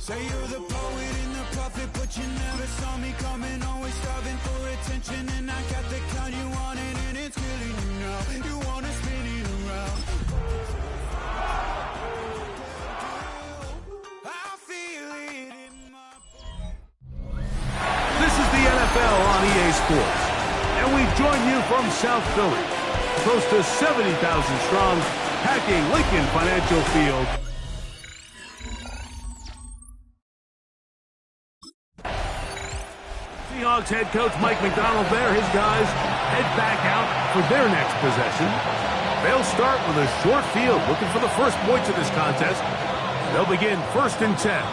Say you're the poet and the prophet, but you never saw me coming. Always striving for attention, and I got the kind you wanted, and it's killing you now. You wanna spin it around. I feel it in my... This is the NFL on EA Sports, and we join you from South Philly, close to 70,000 strong, packing Lincoln Financial Field. Seahawks head coach Mike McDonald there. His guys head back out for their next possession. They'll start with a short field, looking for the first points of this contest. They'll begin 1st and 10.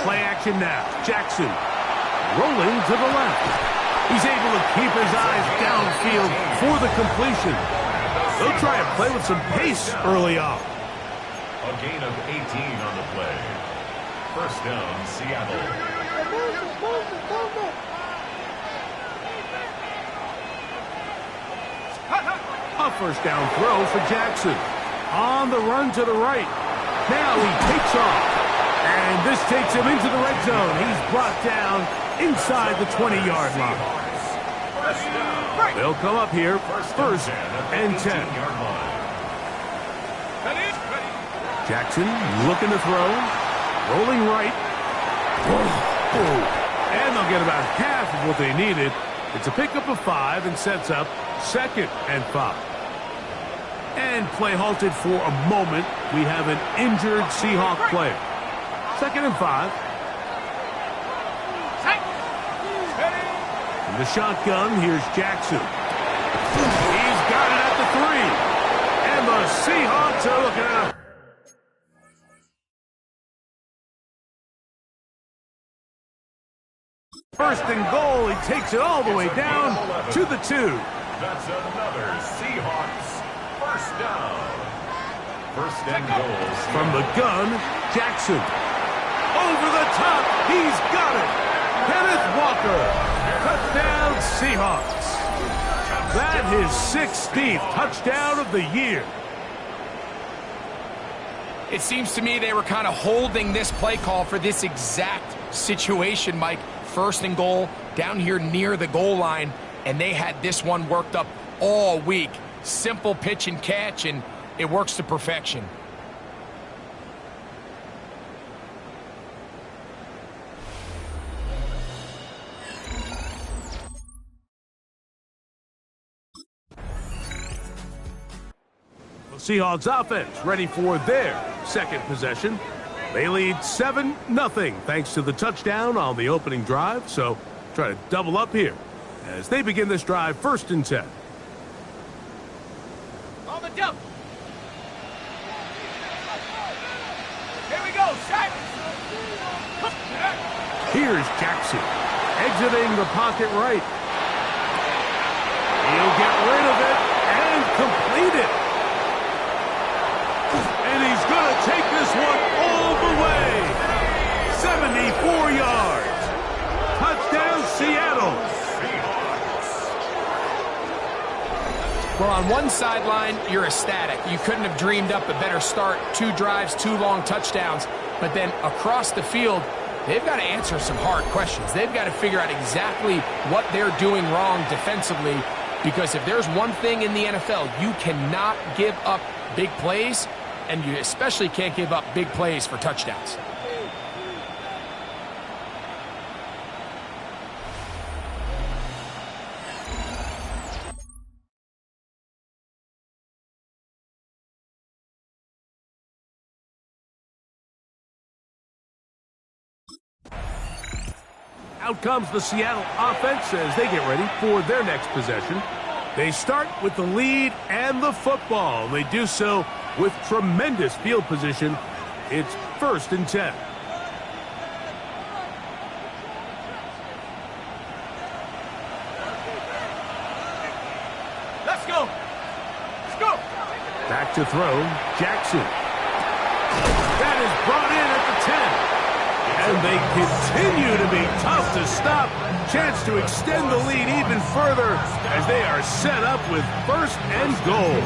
Play action now. Jackson rolling to the left. He's able to keep his eyes downfield for the completion. They'll try and play with some pace early on. A gain of 18 on the play. 1st down, Seattle. A 1st down throw for Jackson. On the run to the right. Now he takes off. And this takes him into the red zone. He's brought down inside the 20-yard line. They'll come up here 1st and 10. Jackson looking to throw. Rolling right. And they'll get about half of what they needed. It's a pickup of 5 and sets up 2nd and 5. And play halted for a moment. We have an injured Seahawk player. 2nd and 5. In the shotgun, here's Jackson. He's got it at the 3. And the Seahawks are looking at him. 1st and goal. He takes it all the way down to the 2. That's another Seahawks 1st down. 1st and goals. From the gun, Jackson. Over the top, he's got it. Kenneth Walker, touchdown Seahawks. That is 16th touchdown of the year. It seems to me they were kind of holding this play call for this exact situation, Mike. 1st and goal, down here near the goal line, and they had this one worked up all week. Simple pitch and catch, and it works to perfection. Seahawks offense ready for their 2nd possession. They lead 7-0 thanks to the touchdown on the opening drive. So try to double up here as they begin this drive 1st and 10. On the dump. Here we go, Shaq. Here's Jackson exiting the pocket right. He'll get rid of it and complete it. And he's going to take this one all the way. 74 yards. Touchdown, Seattle. Well, on one sideline, you're ecstatic. You couldn't have dreamed up a better start. 2 drives, 2 long touchdowns. But then across the field, they've got to answer some hard questions. They've got to figure out exactly what they're doing wrong defensively. Because if there's one thing in the NFL, you cannot give up big plays. And you especially can't give up big plays for touchdowns. Out comes the Seattle offense as they get ready for their next possession. They start with the lead and the football. They do so with tremendous field position. It's 1st and 10. Let's go. Let's go. Back to throw, Jackson. That is brought in at the 10. And they continue to be tough to stop. Chance to extend the lead even further as they are set up with first and goal.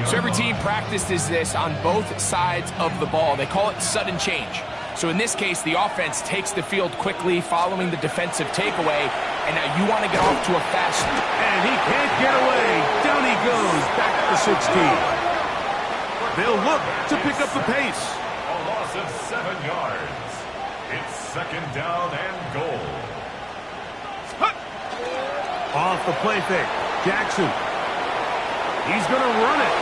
So every team practices this on both sides of the ball. They call it sudden change. So in this case, the offense takes the field quickly following the defensive takeaway. And now you want to get off to a fast... And he can't get away. Down he goes, back at the 16. They'll look to pick up the pace. A loss of 7 yards. It's second down and goal. Off the play fake. Jackson. He's going to run it.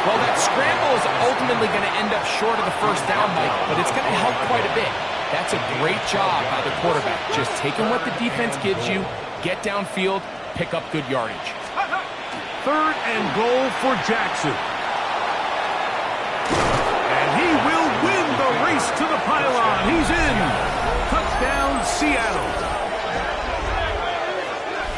Well, that scramble is ultimately going to end up short of the first down, Mike, but it's going to help quite a bit. That's a great job by the quarterback. Just taking what the defense gives you, get downfield, pick up good yardage. Third and goal for Jackson. And he will win the race to the pylon. He's in. Touchdown, Seattle.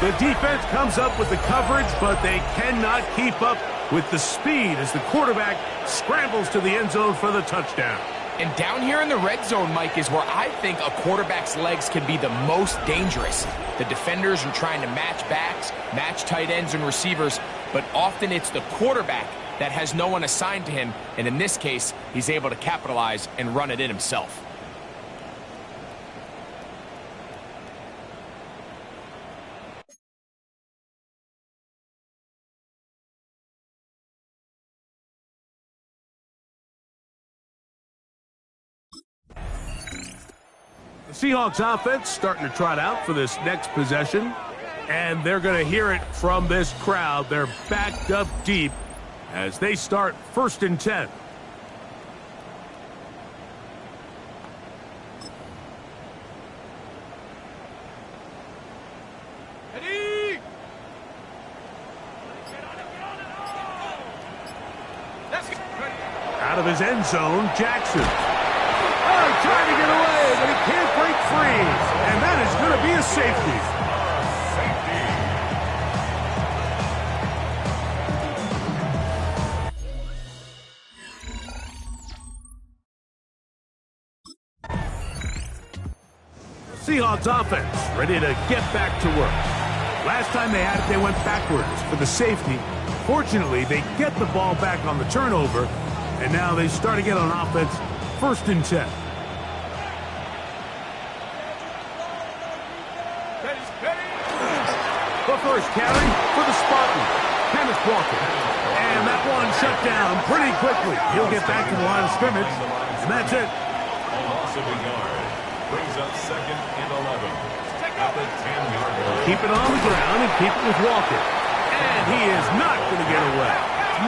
The defense comes up with the coverage, but they cannot keep up with the speed as the quarterback scrambles to the end zone for the touchdown. And down here in the red zone, Mike, is where I think a quarterback's legs can be the most dangerous. The defenders are trying to match backs, match tight ends and receivers, but often it's the quarterback that has no one assigned to him, and in this case, he's able to capitalize and run it in himself. The Seahawks offense starting to trot out for this next possession, and they're going to hear it from this crowd. They're backed up deep as they start first and 10. Out of his end zone, Jackson. Oh, trying to get away, but he can't break free. And that is going to be a safety. Seahawks offense ready to get back to work. Last time they had it, they went backwards for the safety. Fortunately, they get the ball back on the turnover, and now they start again on offense, first and 10. The first carry for the Spartan, Kenneth Walker. And that one shut down pretty quickly. He'll get back to the line of scrimmage, and that's it. A loss of a yard. Brings up second and 11 at the 10-yard line. Keep it on the ground and keep it with Walker. And he is not going to get away.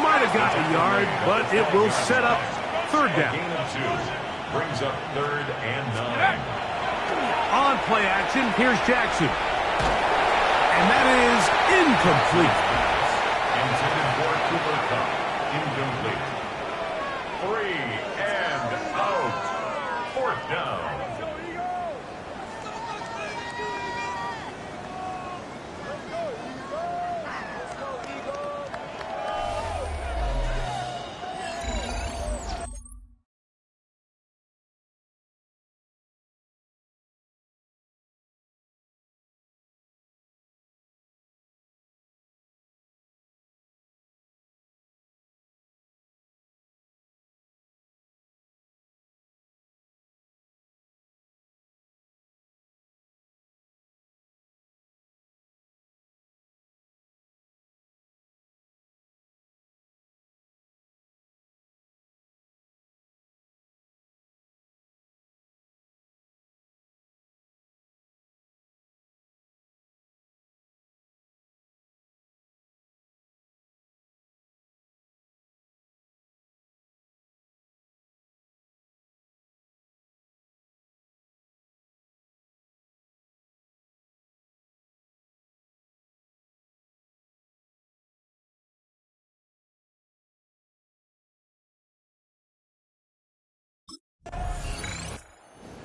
Might have got a yard, but it will set up third down. Gain of 2. Brings up third and 9. On play action, here's Jackson. And that is incomplete. Intended for Cooper Kupp. Incomplete. 3 and out. Fourth down.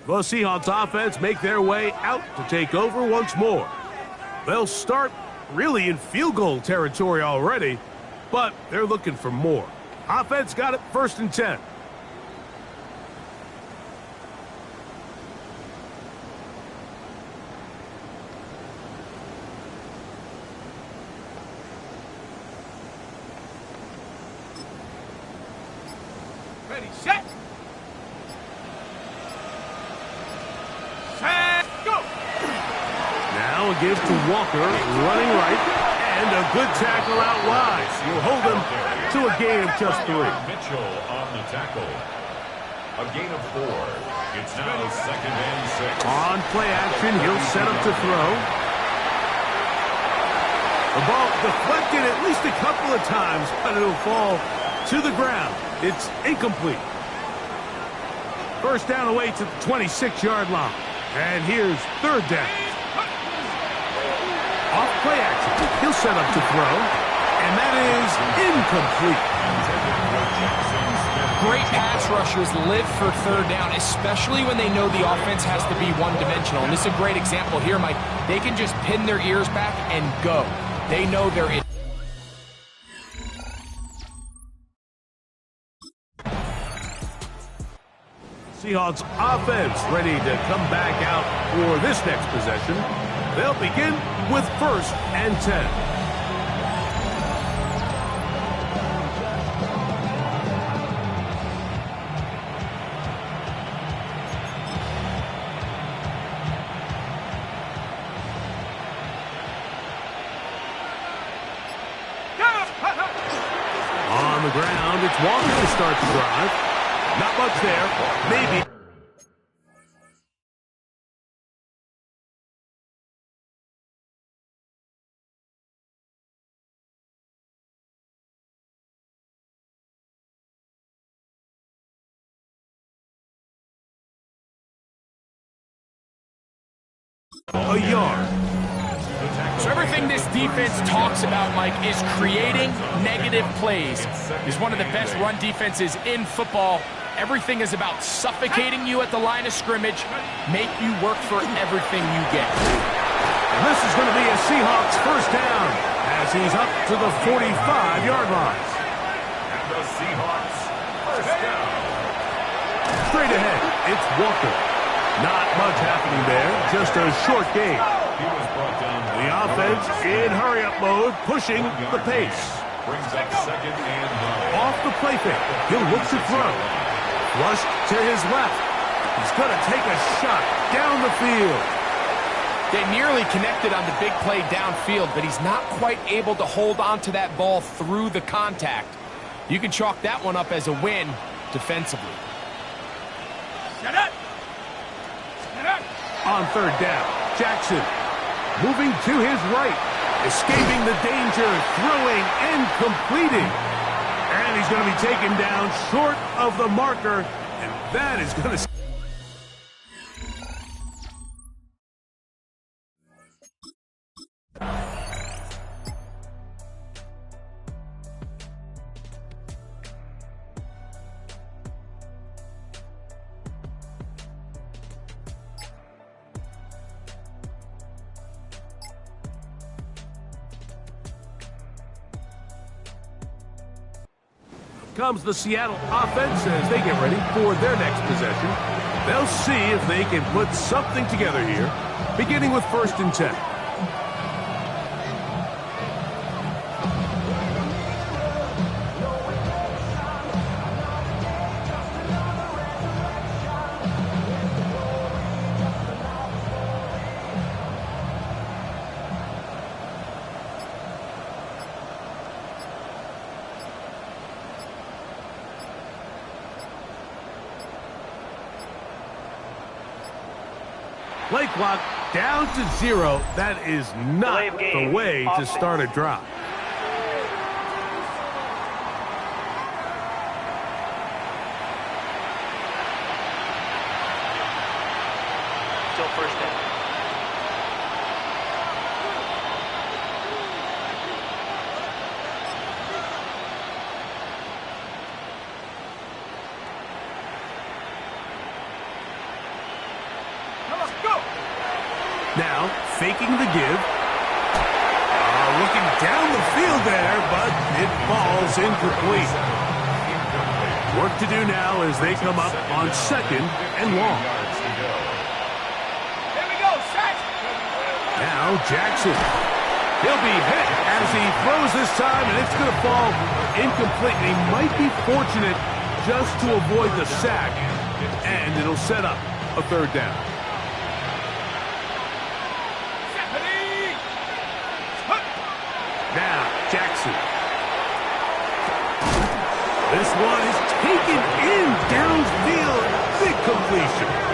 The Seahawks offense make their way out to take over once more. They'll start really in field goal territory already, but they're looking for more. Offense got it, 1st and 10. Ready, set. Set, go. Now a give to Walker, running right, and a good tackle out wide. You'll hold him to a gain of just 3. Mitchell on the tackle. A gain of 4. It's now 2nd and 6. On play action, he'll set up to throw. The ball deflected at least a couple of times, but it'll fall to the ground. It's incomplete. 1st down away to the 26-yard line. And here's 3rd down. Off play action, he'll set up to throw. And that is incomplete. Great pass rushers live for 3rd down, especially when they know the offense has to be one-dimensional. And this is a great example here, Mike. They can just pin their ears back and go. They know they're in. Seahawks offense ready to come back out for this next possession. They'll begin with 1st and 10. On the ground, it's Walker to start the drive. Not much there. Maybe. A yard. So everything this defense talks about, Mike, is creating negative plays. It's one of the best run defenses in football. Everything is about suffocating you at the line of scrimmage, make you work for everything you get. And this is going to be a Seahawks 1st down as he's up to the 45-yard line. And the Seahawks 1st down. Straight ahead, it's Walker. Not much happening there, just a short game. He was brought down. The offense in hurry-up mode, pushing the pace. Brings up 2nd and 9. Off the play fake, he'll look to throw. Flush to his left. He's going to take a shot down the field. They nearly connected on the big play downfield, but he's not quite able to hold on to that ball through the contact. You can chalk that one up as a win defensively. Shut up! On 3rd down, Jackson moving to his right, escaping the danger, throwing and completing. And he's going to be taken down short of the marker, and that is going to... Comes the Seattle offense as they get ready for their next possession. They'll see if they can put something together here, beginning with 1st and 10. Play clock down to 0. That is not the way to start a drive. Still 1st down. Now, faking the give. Looking down the field still there, but it falls incomplete. Work to do now as they come up on 2nd and long. Here we go, set! Now Jackson. He'll be hit as he throws this time, and it's going to fall incomplete. He might be fortunate just to avoid the sack, and it'll set up a 3rd down. Now, Jackson. This one is taken in downfield. Big completion.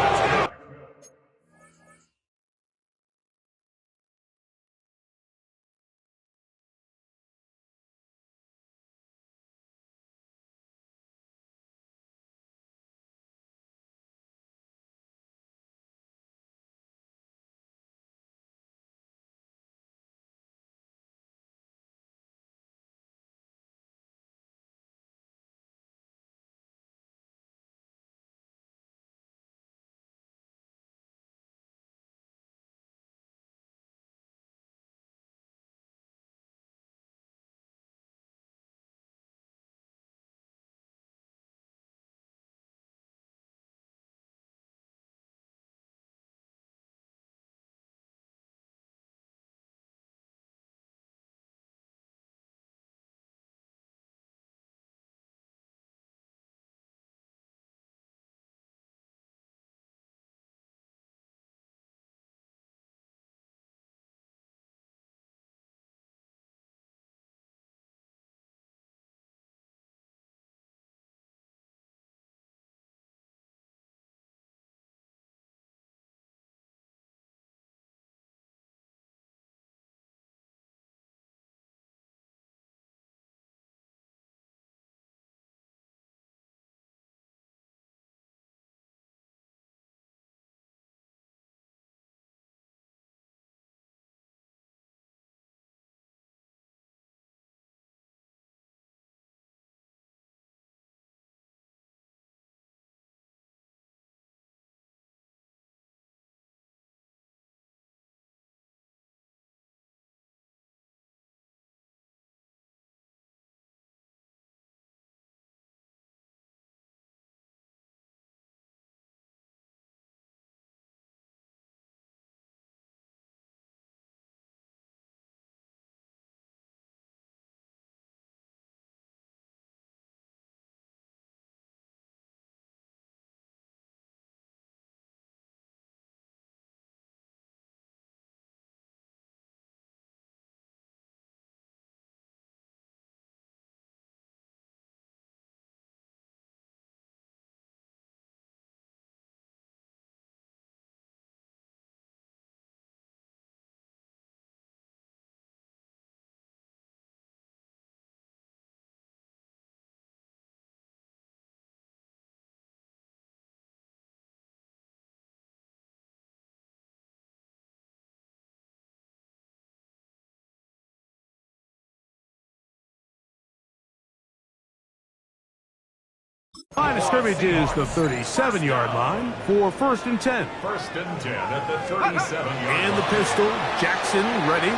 Line of scrimmage is the 37-yard line for 1st and 10. 1st and 10 at the 37-yard line. And the pistol, Jackson ready,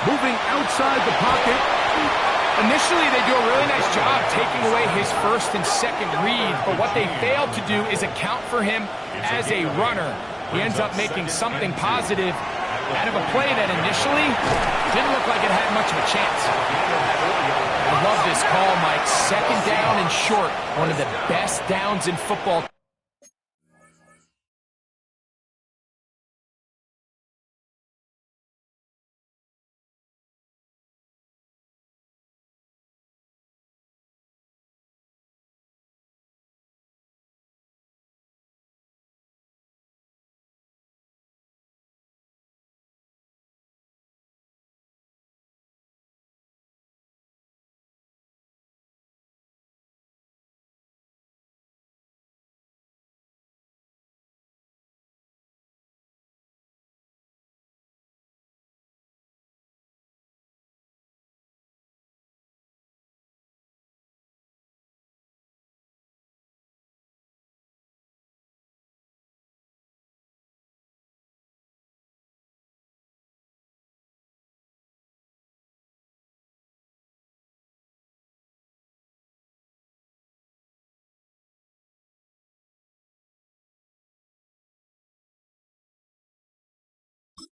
moving outside the pocket. Initially, they do a really nice job taking away his 1st and 2nd read, but what they fail to do is account for him as a runner. He ends up making something positive out of a play that initially didn't look like it had much of a chance. I love this call, Mike. 2nd down and short, one of the best downs in football.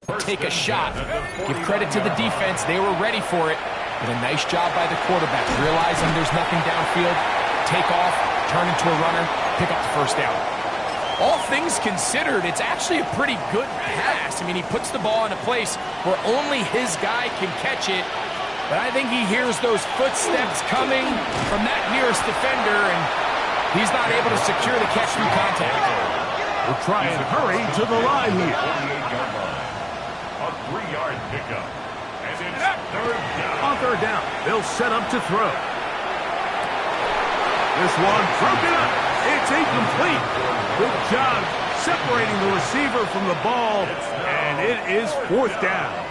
take a shot. Give credit to the defense. They were ready for it. But a nice job by the quarterback. Realizing there's nothing downfield, take off, turn into a runner, pick up the first down. All things considered, it's actually a pretty good pass. I mean, he puts the ball in a place where only his guy can catch it. But I think he hears those footsteps coming from that nearest defender, and he's not able to secure the catch through contact. We'll try and hurry to the line here. 48-yard line. A 3-yard pickup. And it's third down. On third down, they'll set up to throw. This one broken up. It's incomplete. Good job separating the receiver from the ball, and it is fourth down.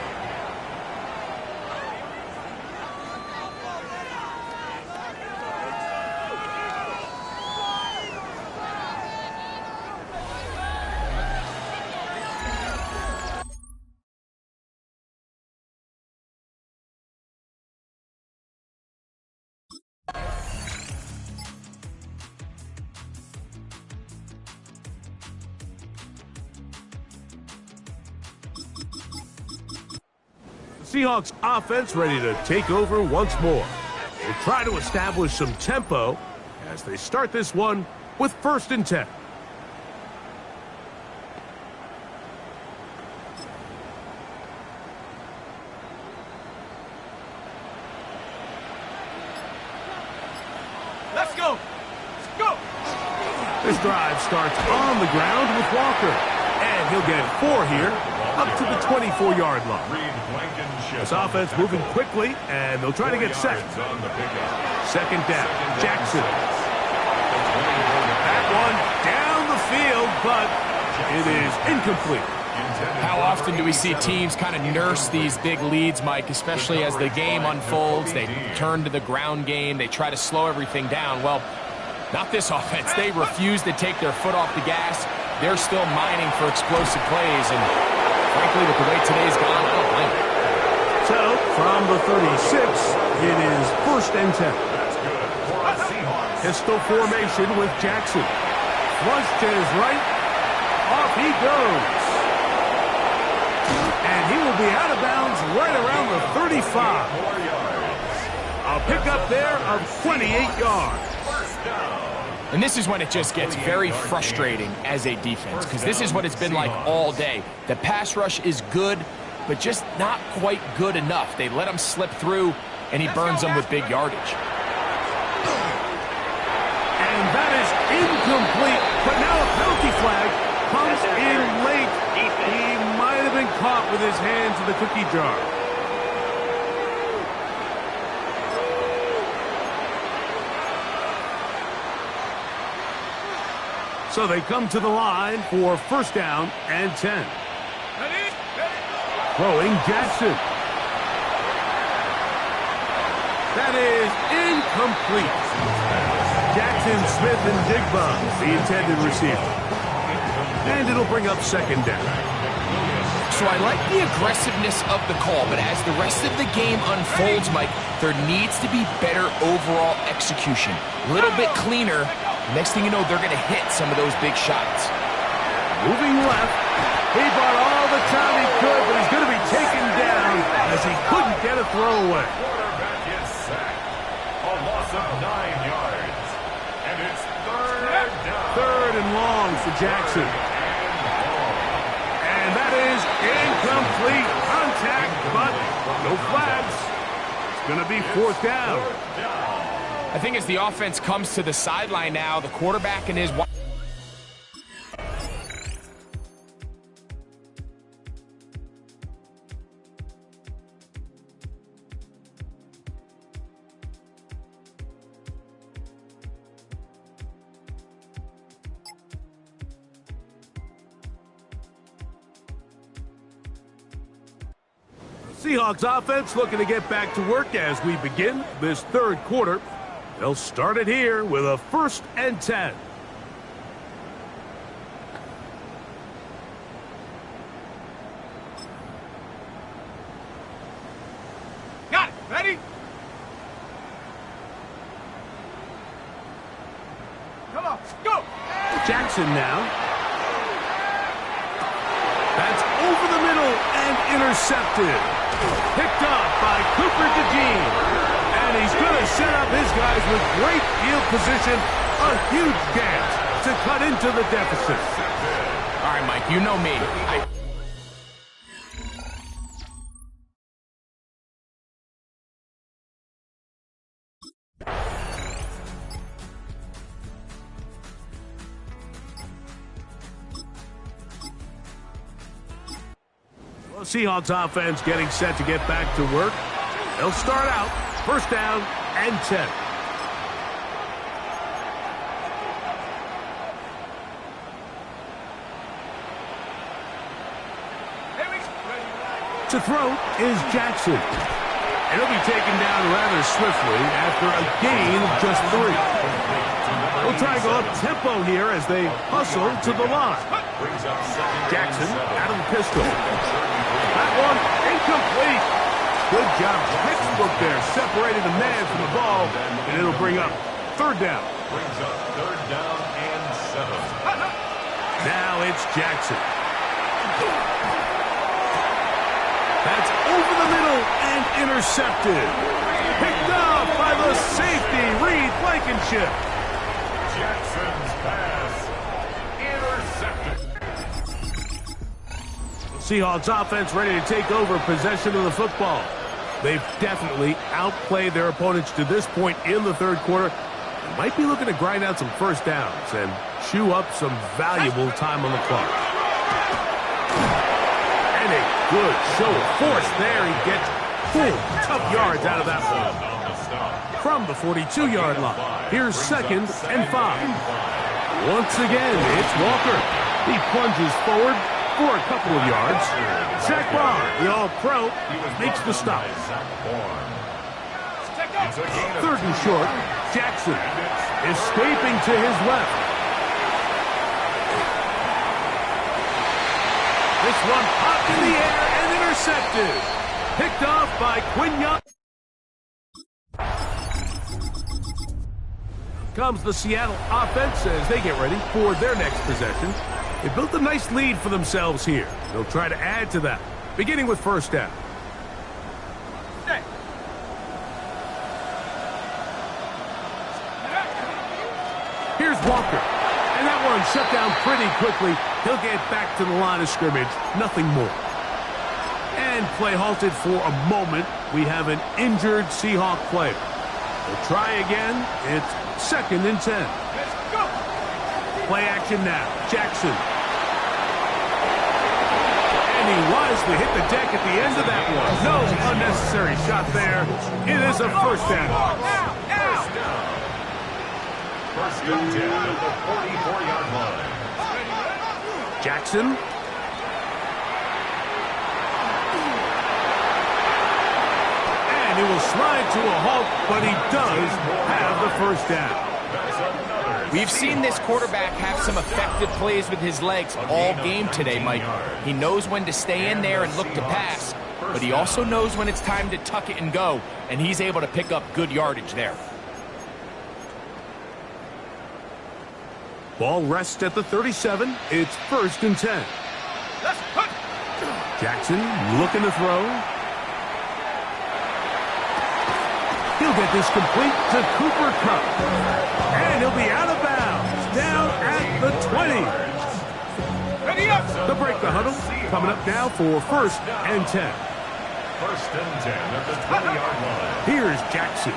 Seahawks offense ready to take over once more. They'll try to establish some tempo as they start this one with 1st and 10. Let's go. Let's go. This drive starts on the ground with Walker, and he'll get 4 here up to the 24-yard line. This offense moving quickly, and they'll try to get set. Second down, Jackson. That one down the field, but it is incomplete. How often do we see teams kind of nurse these big leads, Mike, especially as the game unfolds? They turn to the ground game. They try to slow everything down. Well, not this offense. They refuse to take their foot off the gas. They're still mining for explosive plays, and frankly, with the way today's gone, I don't blame them. So, from the 36, it is 1st and 10. That's good for our Seahawks. Pistol formation with Jackson. Flush to his right. Off he goes. And he will be out of bounds right around the 35. 4 yards. A pickup there of 28 yards. First down. And this is when it just gets very frustrating as a defense, because this is what it's been like all day. The pass rush is good, but just not quite good enough. They let him slip through, and he burns them with big yardage. And that is incomplete, but now a penalty flag comes in late. He might have been caught with his hands in the cookie jar. So they come to the line for 1st down and 10. Throwing Jackson. That is incomplete. Jackson, Smith, and Jigba, the intended receiver. And it'll bring up 2nd down. So I like the aggressiveness of the call, but as the rest of the game unfolds, Mike, there needs to be better overall execution. A little bit cleaner. Next thing you know, they're going to hit some of those big shots. Moving left. He bought all the time he could, but he's going to be taken down as he couldn't get a throw away. Quarterback is sacked. A loss of 9 yards. And it's 3rd down. 3rd and long for Jackson. And that is incomplete contact, but no flags. It's going to be 4th down. I think as the offense comes to the sideline now, the quarterback and his... Seahawks offense looking to get back to work as we begin this 3rd quarter. They'll start it here with a 1st and 10. Got it. Ready? Come on. Go. Jackson now. That's over the middle. and intercepted. Picked up by Cooper DeJean. And he's going to set up his guys with great field position. A huge chance to cut into the deficit. All right, Mike, you know me. Seahawks offense getting set to get back to work. They'll start out first down and 10. To throw is Jackson. And he'll be taken down rather swiftly after a gain of just 3. We'll try to go up tempo here as they hustle to the line. Jackson out of the pistol. That one incomplete. Good job. Textbook there. Separated the man from the ball, and it'll bring up third down. Brings up third down and 7. Now it's Jackson. That's over the middle and intercepted. Picked up by the safety, Reed Blankenship. Jackson's pass intercepted. Seahawks offense ready to take over possession of the football. They've definitely outplayed their opponents to this point in the third quarter. They might be looking to grind out some first downs and chew up some valuable time on the clock. And a good show of force there. He gets 4 tough yards out of that one. From the 42-yard line, here's second and 5. Once again, it's Walker. He plunges forward for a couple of yards. Zach Bond, the All-Pro, makes the stop. Third and short, Jackson escaping to his left. This one popped in the air and intercepted. Picked off by Quinn Young. Comes the Seattle offense as they get ready for their next possession. They built a nice lead for themselves here. They'll try to add to that, beginning with first down. Here's Walker. And that one shut down pretty quickly. He'll get back to the line of scrimmage. Nothing more. And play halted for a moment. We have an injured Seahawk player. We'll try again. It's second and 10. Play action now. Jackson. And he wisely hit the deck at the end of that one. No unnecessary shot there. It is a first down. First and 10 at the 44-yard line. Jackson. And he will slide to a halt, but he does have the first down. We've seen this quarterback have some effective plays with his legs all game today, Mike. He knows when to stay in there and look to pass, but he also knows when it's time to tuck it and go, and he's able to pick up good yardage there. Ball rests at the 37. It's first and 10. Jackson looking to throw. He'll get this complete to Cooper Kupp. And he'll be out of bounds, down at the 20. To break the huddle, coming up now for first and 10. First and 10 at the 20-yard line. Here's Jackson.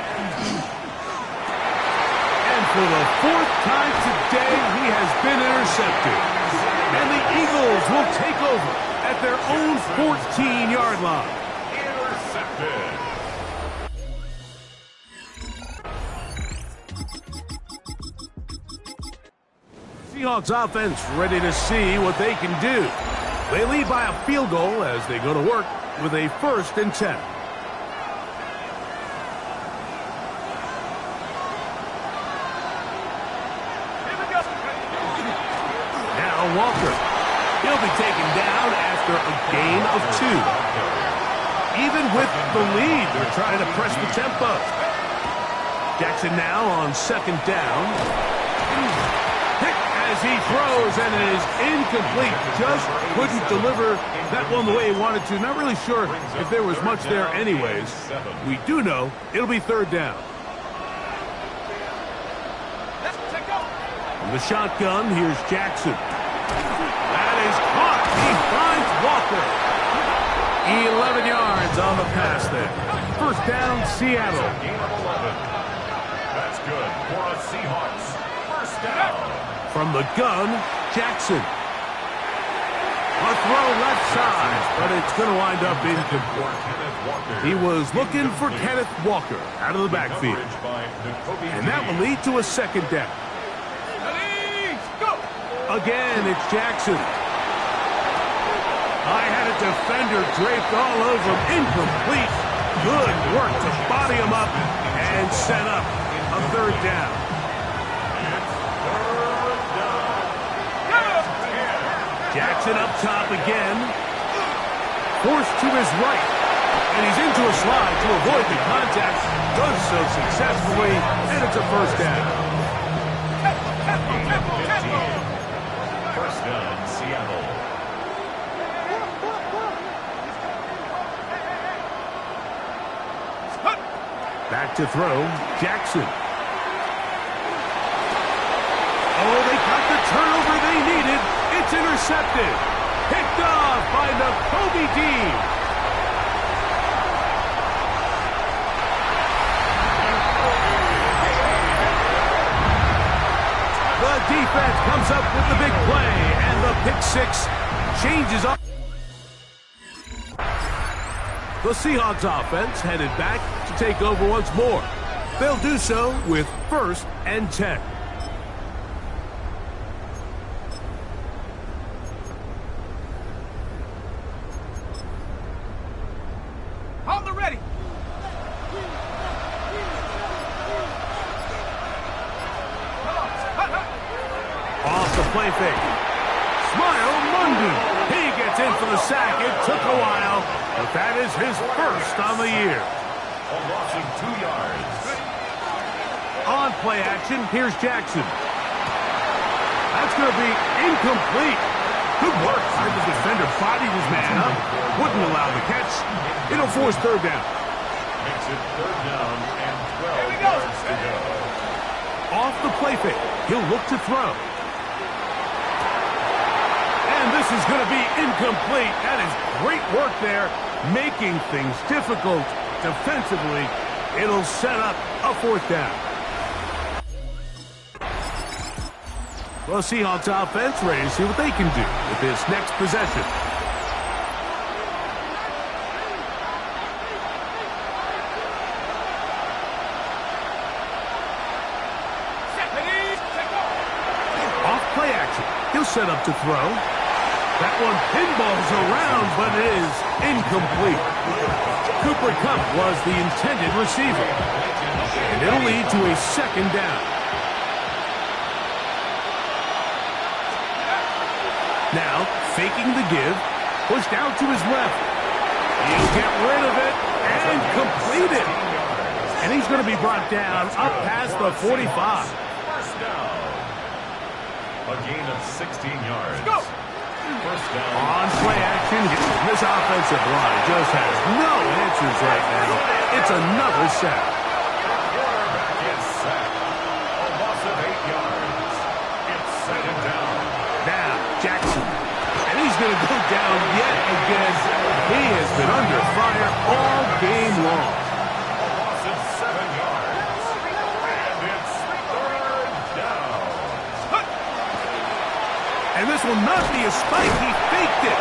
And for the 4th time today, he has been intercepted. And the Eagles will take over at their own 14-yard line. Intercepted. Seahawks offense ready to see what they can do. They lead by a field goal as they go to work with a first and 10. Now Walker. He'll be taken down after a gain of 2. Even with the lead, they're trying to press the tempo. Jackson now on second down. Pick as he throws, and it is incomplete. Just couldn't deliver that one the way he wanted to. Not really sure if there was much there anyways. We do know it'll be third down. From the shotgun, here's Jackson. That is caught. He finds Walker. 11 yards on the pass there. First down, Seattle. Gain of 11. That's good for a Seahawks. First down. From the gun, Jackson. A throw left side, but it's going to wind up incomplete. He was looking for Kenneth Walker out of the backfield. And that will lead to a second down. Again, it's Jackson. I had a defender draped all over him. Incomplete. Good work to body him up and set up a third down. Jackson up top again. Forced to his right. And he's into a slide to avoid the contact. Does so successfully, and it's a first down. First down, Seattle. Back to throw, Jackson. Oh, they got the turnover they needed. It's intercepted. Picked off by Nakobe Dean. The defense comes up with the big play, and the pick six changes up. The Seahawks offense headed back to take over once more. They'll do so with 1st and 10. Hold the ready. Off the play fake. Smile Mundy. He gets in for the sack. It took a while, but that is his first on the year. A loss of 2 yards. On play action, here's Jackson. That's going to be incomplete. Good work. The defender bodied his man up. Wouldn't allow the catch. It'll force third down. Makes it third down and 12 yards to go. Off the play fake. He'll look to throw. And this is going to be incomplete. That is great work there, making things difficult defensively. It'll set up a fourth down. Well, Seahawks offense ready to see what they can do with this next possession. Off play action. He'll set up to throw. That one pinballs around, but it is incomplete. Cooper Kupp was the intended receiver. And it'll lead to a second down. Now, faking the give, pushed out to his left. He'll get rid of it and complete it. And he's going to be brought down up past the 45. First down. A gain of 16 yards. Go! First down. On play action, this offensive line just has no answers right now. It's another sack. Quarterback is sacked. A loss of 8 yards. It's second down. Now, Jackson. And he's going to go down yet again. He has been under fire all game long. A loss of 7 yards. And it's third down. And this will not be a spike. He faked it.